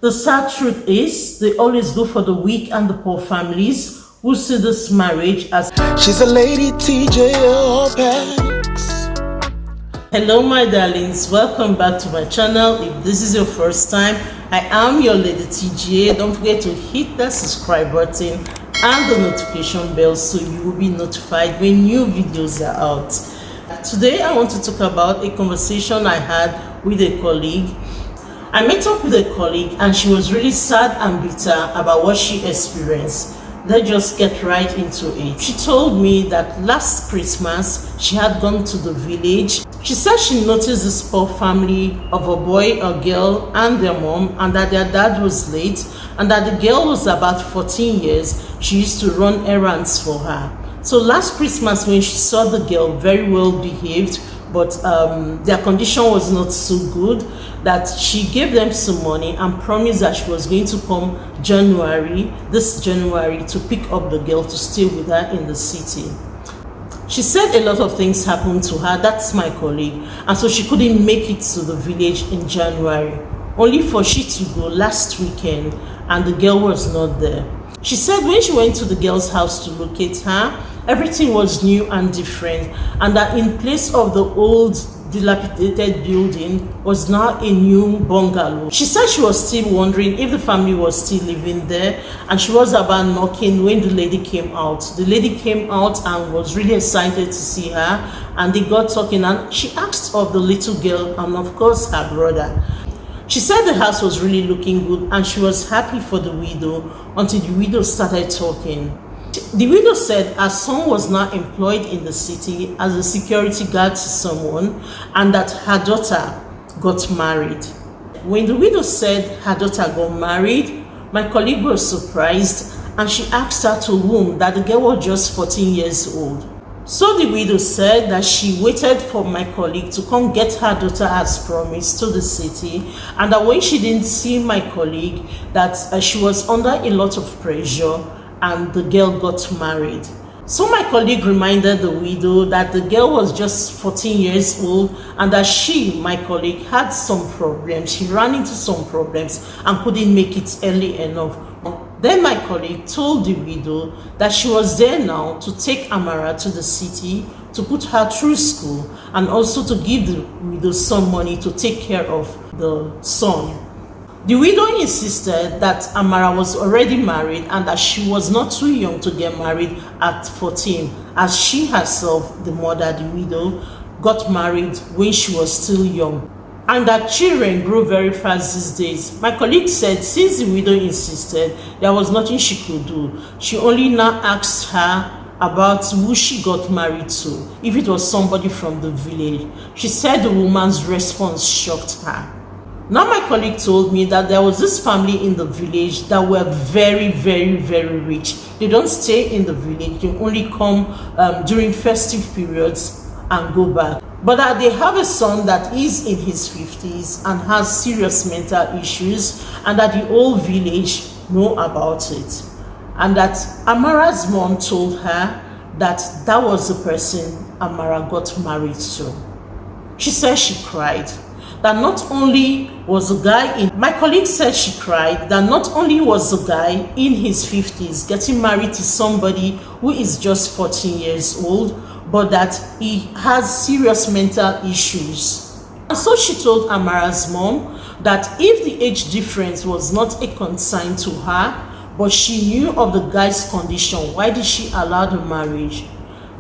The sad truth is, they always go for the weak and the poor families who see this marriage as she's a ladytgaopex. Hello my darlings, welcome back to my channel. If this is your first time, I am your Lady TGA. Don't forget to hit that subscribe button and the notification bell so you will be notified when new videos are out. Today I want to talk about a conversation I had with a colleague. I met up with a colleague and she was really sad and bitter about what she experienced. Let's just get right into it. She told me that last Christmas she had gone to the village. She said she noticed this poor family of a boy, a girl and their mom, and that their dad was late, and that the girl was about 14 years. She used to run errands for her. So last Christmas when she saw the girl, very well behaved, but their condition was not so good, that she gave them some money and promised that she was going to come this January, to pick up the girl to stay with her in the city. She said a lot of things happened to her. That's my colleague. And so she couldn't make it to the village in January, only for she to go last weekend and the girl was not there. She said when she went to the girl's house to locate her, everything was new and different, and that in place of the old dilapidated building was now a new bungalow. She said she was still wondering if the family was still living there, and she was about knocking when the lady came out. The lady came out and was really excited to see her, and they got talking, and she asked of the little girl and of course her brother. She said the house was really looking good and she was happy for the widow until the widow started talking. The widow said her son was now employed in the city as a security guard to someone, and that her daughter got married. When the widow said her daughter got married, my colleague was surprised and she asked her to whom, that the girl was just 14 years old. So the widow said that she waited for my colleague to come get her daughter as promised to the city, and that when she didn't see my colleague, that she was under a lot of pressure and the girl got married. So my colleague reminded the widow that the girl was just 14 years old and that she, my colleague, had some problems. She ran into some problems and couldn't make it early enough. Then my colleague told the widow that she was there now to take Amara to the city to put her through school, and also to give the widow some money to take care of the son. The widow insisted that Amara was already married and that she was not too young to get married at 14, as she herself, the mother, the widow, got married when she was still young, and that children grew very fast these days. My colleague said since the widow insisted, there was nothing she could do. She only now asked her about who she got married to, if it was somebody from the village. She said the woman's response shocked her. Now my colleague told me that there was this family in the village that were very, very, very rich. They don't stay in the village, they only come during festive periods and go back. But that they have a son that is in his 50s and has serious mental issues, and that the whole village know about it. And that Amara's mom told her that that was the person Amara got married to. She said she cried. That not only was the guy in, my colleague said she cried, that not only was the guy in his 50s getting married to somebody who is just 14 years old, but that he has serious mental issues. And so she told Amara's mom that if the age difference was not a concern to her, but she knew of the guy's condition, why did she allow the marriage?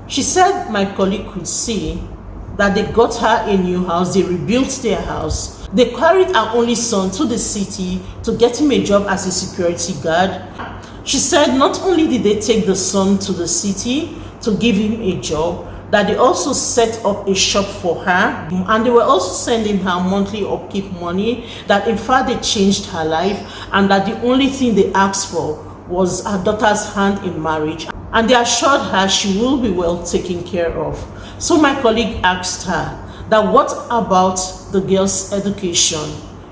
She said my colleague could see that they got her a new house, they rebuilt their house. They carried her only son to the city to get him a job as a security guard. She said not only did they take the son to the city to give him a job, that they also set up a shop for her, and they were also sending her monthly upkeep money, that in fact they changed her life, and that the only thing they asked for was her daughter's hand in marriage, and they assured her she will be well taken care of. So my colleague asked her that what about the girl's education?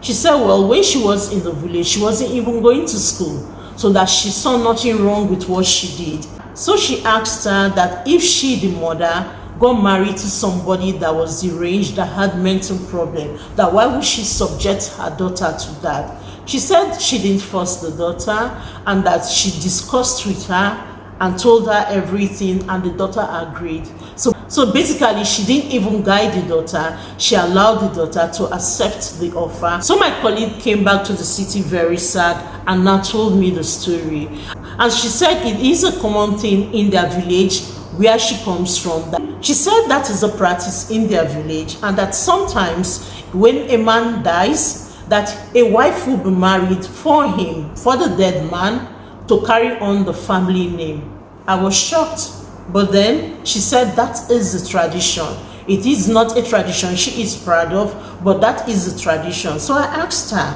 She said, well, when she was in the village, she wasn't even going to school, so that she saw nothing wrong with what she did. So she asked her that if she, the mother, got married to somebody that was deranged, that had mental problem, that why would she subject her daughter to that? She said she didn't force the daughter and that she discussed with her and told her everything, and the daughter agreed. So basically, she didn't even guide the daughter. She allowed the daughter to accept the offer. So my colleague came back to the city very sad and now told me the story. And she said it is a common thing in their village where she comes from. She said that is a practice in their village, and that sometimes when a man dies, that a wife will be married for him, for the dead man, to carry on the family name. I was shocked, but then she said that is the tradition. It is not a tradition she is proud of, but that is the tradition. So I asked her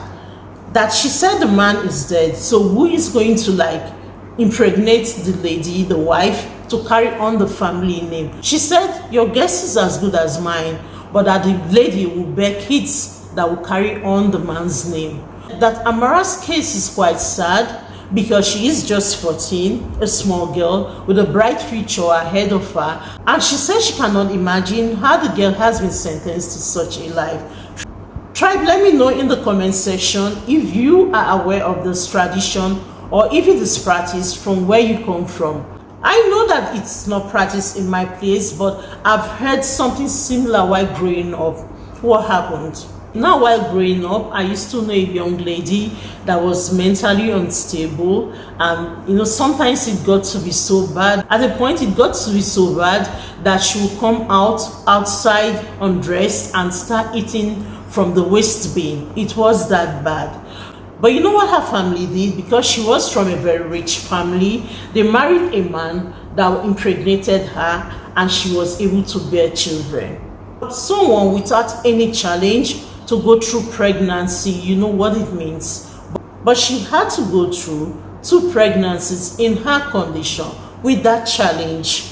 that, she said the man is dead, so who is going to impregnate the lady, the wife, to carry on the family name? She said, your guess is as good as mine, but that the lady will bear kids that will carry on the man's name. That Amara's case is quite sad, because she is just 14, a small girl with a bright future ahead of her, and she says she cannot imagine how the girl has been sentenced to such a life. Tribe, let me know in the comment section if you are aware of this tradition or if it is practiced from where you come from. I know that it's not practiced in my place, but I've heard something similar while growing up. What happened? Now, while growing up, I used to know a young lady that was mentally unstable, and sometimes it got to be so bad. At a point, it got to be so bad that she would come outside undressed and start eating from the waste bin. It was that bad. But you know what her family did? Because she was from a very rich family, they married a man that impregnated her, and she was able to bear children. Someone without any challenge to go through pregnancy, you know what it means. But she had to go through 2 pregnancies in her condition with that challenge.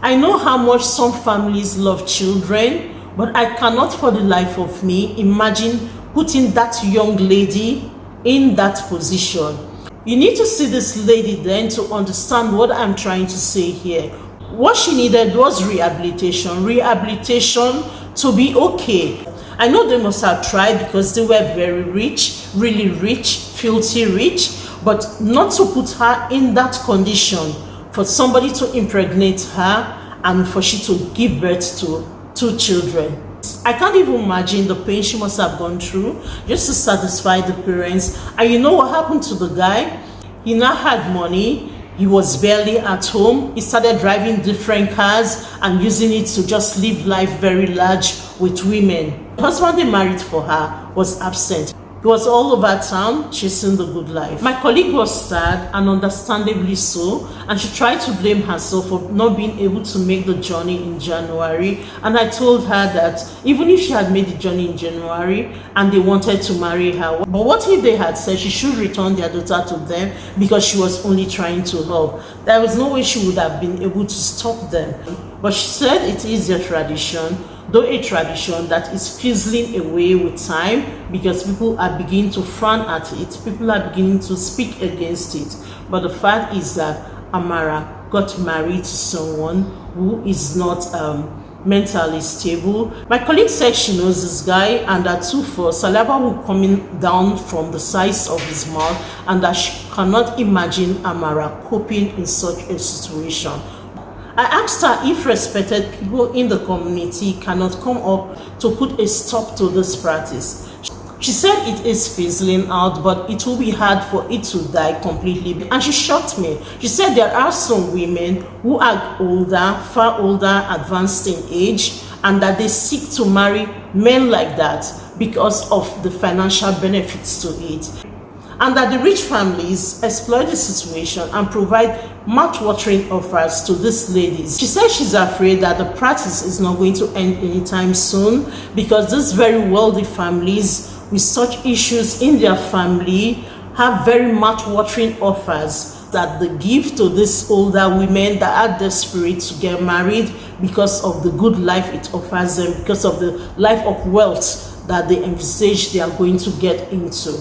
I know how much some families love children, but I cannot for the life of me imagine putting that young lady in that position. You need to see this lady then to understand what I'm trying to say here. What she needed was rehabilitation to be okay. I know they must have tried because they were very rich, really rich, filthy rich, but not to put her in that condition, for somebody to impregnate her and for she to give birth to 2 children. I can't even imagine the pain she must have gone through just to satisfy the parents. And you know what happened to the guy? He now had money. He was barely at home. He started driving different cars and using it to just live life very large with women. The husband they married for her was absent. He was all over town chasing the good life. My colleague was sad, and understandably so, and she tried to blame herself for not being able to make the journey in January. And I told her that even if she had made the journey in January and they wanted to marry her, but what if they had said she should return their daughter to them because she was only trying to help? There was no way she would have been able to stop them. But she said it is their tradition, though a tradition that is fizzling away with time because people are beginning to frown at it, people are beginning to speak against it. But the fact is that Amara got married to someone who is not mentally stable. My colleague said she knows this guy, and that too for saliva will coming down from the sides of his mouth, and that she cannot imagine Amara coping in such a situation. I asked her if respected people in the community cannot come up to put a stop to this practice. She said it is fizzling out, but it will be hard for it to die completely. And she shocked me. She said there are some women who are older, far older, advanced in age, and that they seek to marry men like that because of the financial benefits to it. And that the rich families exploit the situation and provide mouth-watering offers to these ladies. She says she's afraid that the practice is not going to end anytime soon because these very wealthy families with such issues in their family have very mouth-watering offers that they give to these older women that are desperate to get married because of the good life it offers them, because of the life of wealth that they envisage they are going to get into.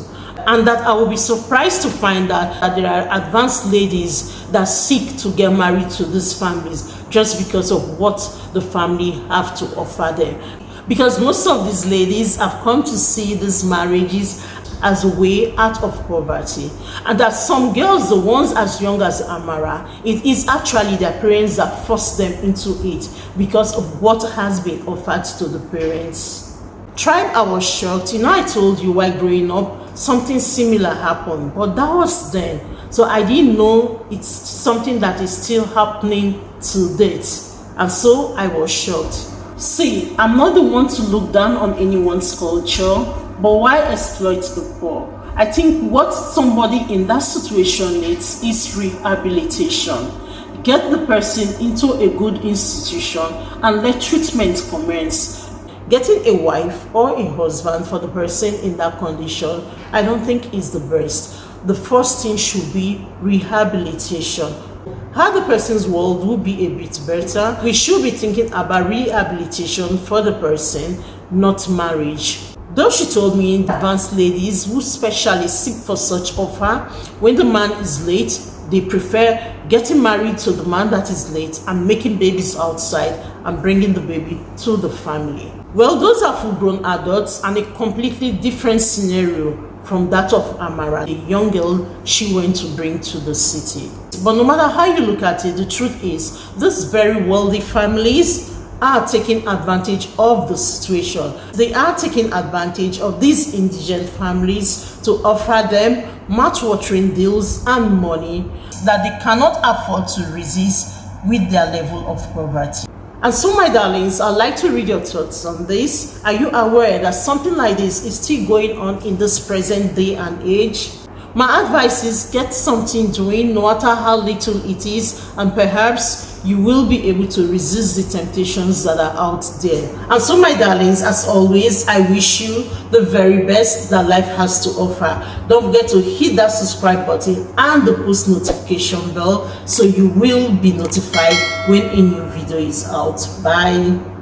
And that I will be surprised to find out that there are advanced ladies that seek to get married to these families just because of what the family have to offer them. Because most of these ladies have come to see these marriages as a way out of poverty. And that some girls, the ones as young as Amara, it is actually their parents that forced them into it because of what has been offered to the parents. Tribe, I was shocked. I told you while growing up, something similar happened, but that was then. So I didn't know it's something that is still happening to date. And so I was shocked. See, I'm not the one to look down on anyone's culture, but why exploit the poor? I think what somebody in that situation needs is rehabilitation. Get the person into a good institution and let treatment commence. Getting a wife or a husband for the person in that condition, I don't think is the best. The first thing should be rehabilitation. How the person's world will be a bit better, we should be thinking about rehabilitation for the person, not marriage. Though she told me advanced ladies who specially seek for such offer, when the man is late, they prefer getting married to the man that is late and making babies outside and bringing the baby to the family. Well, those are full-grown adults and a completely different scenario from that of Amara, the young girl she went to bring to the city. But no matter how you look at it, the truth is, these very wealthy families are taking advantage of the situation. They are taking advantage of these indigent families to offer them mouth-watering deals and money that they cannot afford to resist with their level of poverty. And so, my darlings, I'd like to read your thoughts on this. Are you aware that something like this is still going on in this present day and age? My advice is get something doing, no matter how little it is, and perhaps you will be able to resist the temptations that are out there. And so, my darlings, as always, I wish you the very best that life has to offer. Don't forget to hit that subscribe button and the post notification bell so you will be notified when a new video is out. Bye.